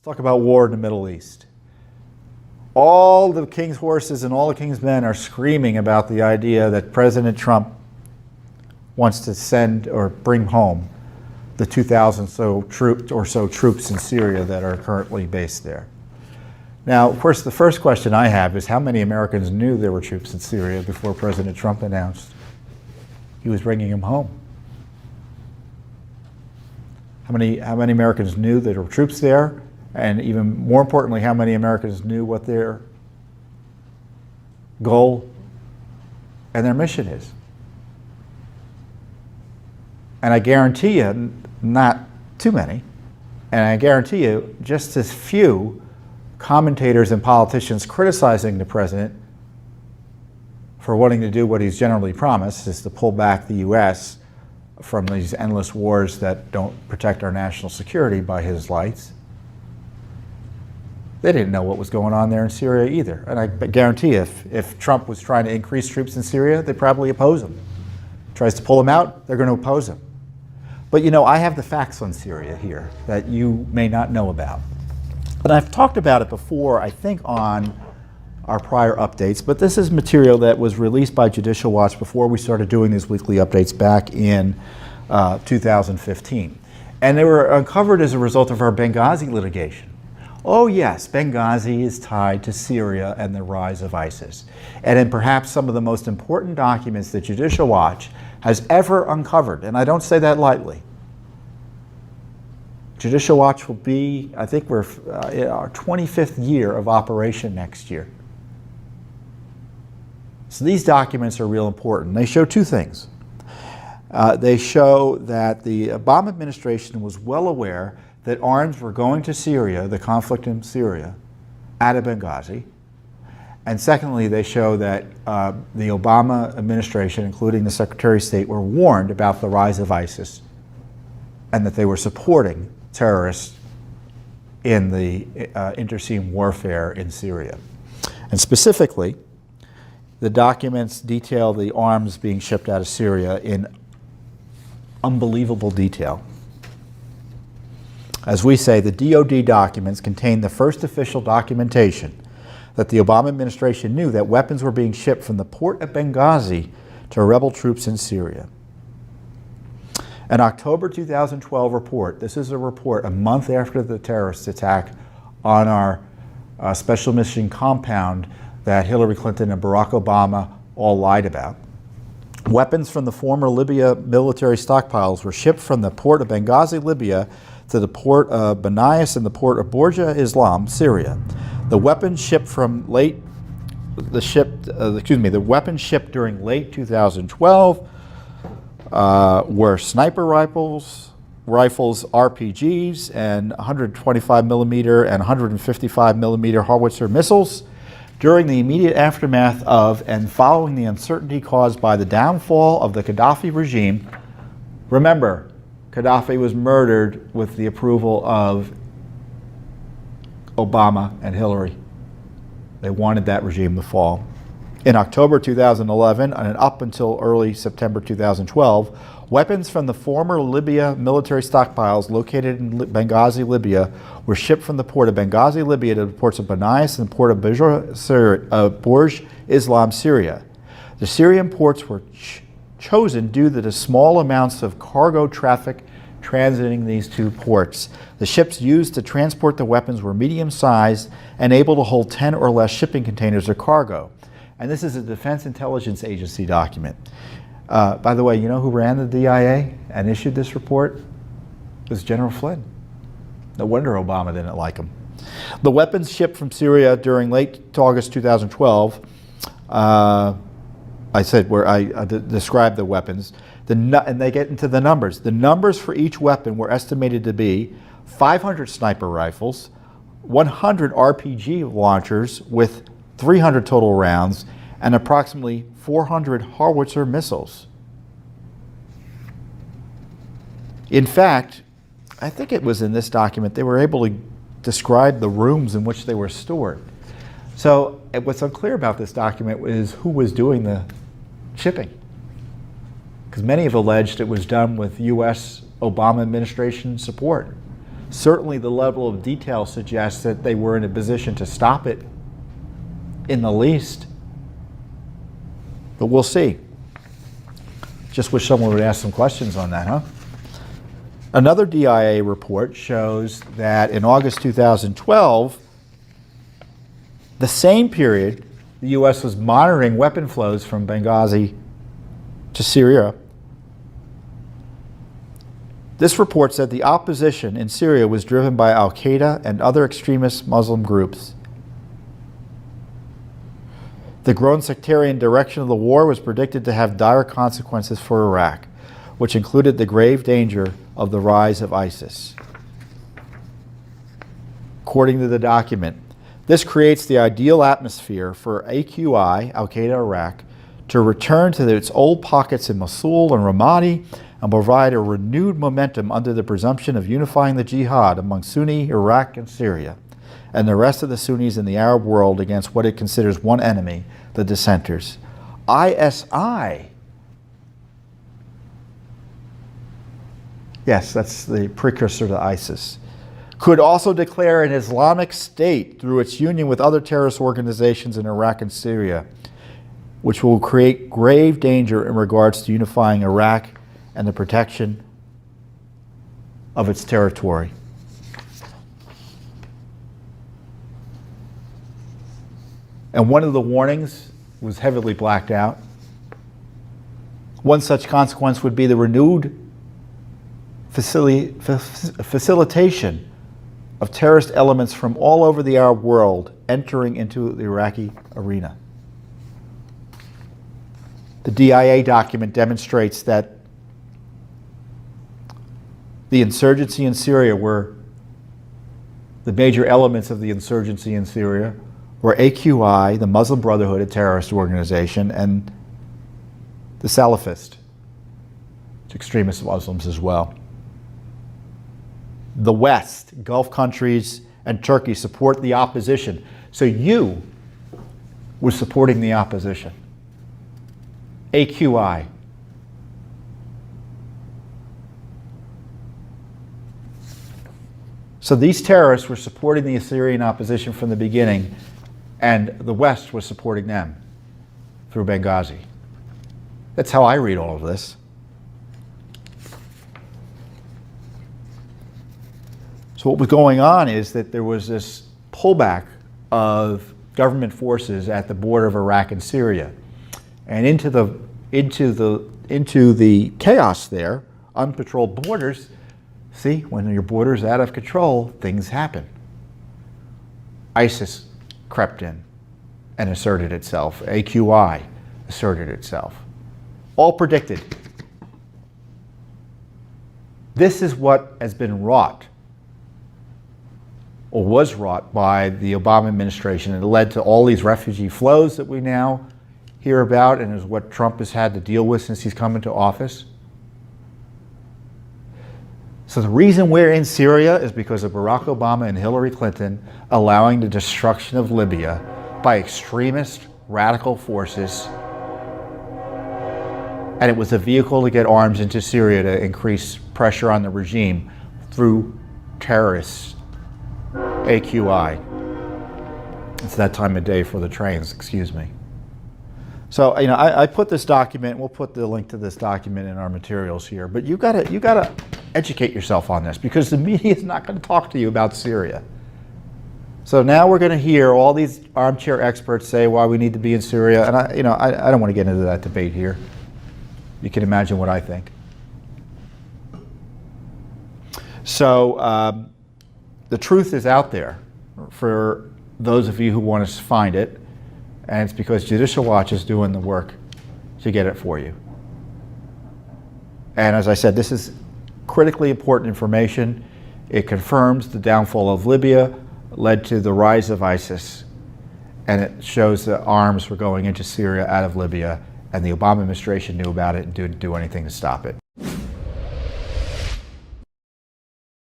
Talk about war in the Middle East. All the king's horses and all the king's men are screaming about the idea that President Trump wants to send or bring home the 2,000 or so troops in Syria that are currently based there. Now, of course, the first question I have is how many Americans knew there were troops in Syria before President Trump announced he was bringing them home? How many Americans knew there were troops there? And even more importantly, how many Americans knew what their goal and their mission is? And I guarantee you, not too many, and I guarantee you, just as few commentators and politicians criticizing the president for wanting to do what he's generally promised, is to pull back the U.S. from these endless wars that don't protect our national security by his lights. They didn't know what was going on there in Syria either. And I guarantee you, if Trump was trying to increase troops in Syria, they'd probably oppose him. Tries to pull them out, they're going to oppose him. But you know, I have the facts on Syria here that you may not know about. And I've talked about it before, I think, on our prior updates, but this is material that was released by Judicial Watch before we started doing these weekly updates back in 2015. And they were uncovered as a result of our Benghazi litigation. Oh yes, Benghazi is tied to Syria and the rise of ISIS. And in perhaps some of the most important documents that Judicial Watch has ever uncovered, and I don't say that lightly. Judicial Watch will be, I think we're in our 25th year of operation next year. So these documents are real important. They show two things. They show that the Obama administration was well aware that arms were going to Syria, the conflict in Syria, out of Benghazi. And secondly, they show that the Obama administration, including the Secretary of State, were warned about the rise of ISIS and that they were supporting terrorists in the internecine warfare in Syria. And specifically, the documents detail the arms being shipped out of Syria in unbelievable detail. As we say, the DoD documents contain the first official documentation that the Obama administration knew that weapons were being shipped from the port of Benghazi to rebel troops in Syria. An October 2012 report, this is a report a month after the terrorist attack on our special mission compound that Hillary Clinton and Barack Obama all lied about. Weapons from the former Libya military stockpiles were shipped from the port of Benghazi, Libya, to the port of Banias and the port of Borja Islam, Syria. The weapons shipped during late 2012 were sniper rifles, RPGs, and 125 millimeter and 155 millimeter howitzer missiles. During the immediate aftermath of and following the uncertainty caused by the downfall of the Gaddafi regime, remember, Gaddafi was murdered with the approval of Obama and Hillary. They wanted that regime to fall. In October 2011 and up until early September 2012, weapons from the former Libya military stockpiles located in Benghazi, Libya, were shipped from the port of Benghazi, Libya to the ports of Banias and the port of Borj Islam, Syria. The Syrian ports were chosen due to the small amounts of cargo traffic transiting these two ports. The ships used to transport the weapons were medium-sized and able to hold 10 or less shipping containers or cargo. And this is a Defense Intelligence Agency document. By the way, you know who ran the DIA and issued this report? It was General Flynn. No wonder Obama didn't like him. The weapons shipped from Syria during late August 2012, I said where I described the weapons, and they get into the numbers. The numbers for each weapon were estimated to be 500 sniper rifles, 100 RPG launchers with 300 total rounds, and approximately 400 howitzer missiles. In fact, I think it was in this document, they were able to describe the rooms in which they were stored. So what's unclear about this document is who was doing the shipping. Because many have alleged it was done with U.S. Obama administration support. Certainly the level of detail suggests that they were in a position to stop it in the least. But we'll see. Just wish someone would ask some questions on that, huh? Another DIA report shows that in August 2012, the same period, the U.S. was monitoring weapon flows from Benghazi to Syria. This report said the opposition in Syria was driven by Al-Qaeda and other extremist Muslim groups. The growing sectarian direction of the war was predicted to have dire consequences for Iraq, which included the grave danger of the rise of ISIS. According to the document, this creates the ideal atmosphere for AQI, Al-Qaeda Iraq, to return to its old pockets in Mosul and Ramadi and provide a renewed momentum under the presumption of unifying the jihad among Sunni Iraq and Syria and the rest of the Sunnis in the Arab world against what it considers one enemy, the dissenters. ISI. Yes, that's the precursor to ISIS. Could also declare an Islamic State through its union with other terrorist organizations in Iraq and Syria, which will create grave danger in regards to unifying Iraq and the protection of its territory. And one of the warnings was heavily blacked out. One such consequence would be the renewed facilitation of terrorist elements from all over the Arab world entering into the Iraqi arena. The DIA document demonstrates that the insurgency in Syria were the major elements of the insurgency in Syria were AQI, the Muslim Brotherhood, a terrorist organization, and the Salafist, extremist Muslims as well. The West, Gulf countries, and Turkey support the opposition. So you were supporting the opposition. AQI. So these terrorists were supporting the Syrian opposition from the beginning, and the West was supporting them through Benghazi. That's how I read all of this. So what was going on is that there was this pullback of government forces at the border of Iraq and Syria, and into the chaos there, unpatrolled borders. See, when your border's out of control, things happen. ISIS crept in and asserted itself. AQI asserted itself. All predicted. This is what has been wrought, or was wrought, by the Obama administration. It led to all these refugee flows that we now hear about, and is what Trump has had to deal with since he's come into office. So the reason we're in Syria is because of Barack Obama and Hillary Clinton allowing the destruction of Libya by extremist radical forces. And it was a vehicle to get arms into Syria to increase pressure on the regime through terrorists. AQI. It's that time of day for the trains, excuse me. So, you know, I put this document, we'll put the link to this document in our materials here, but you gotta educate yourself on this, because the media is not going to talk to you about Syria. So now we're going to hear all these armchair experts say why we need to be in Syria, and I don't want to get into that debate here. You can imagine what I think. So the truth is out there for those of you who want to find it, and it's because Judicial Watch is doing the work to get it for you. And as I said, this is critically important information. It confirms the downfall of Libya led to the rise of ISIS, and it shows that arms were going into Syria out of Libya, and the Obama administration knew about it and didn't do anything to stop it.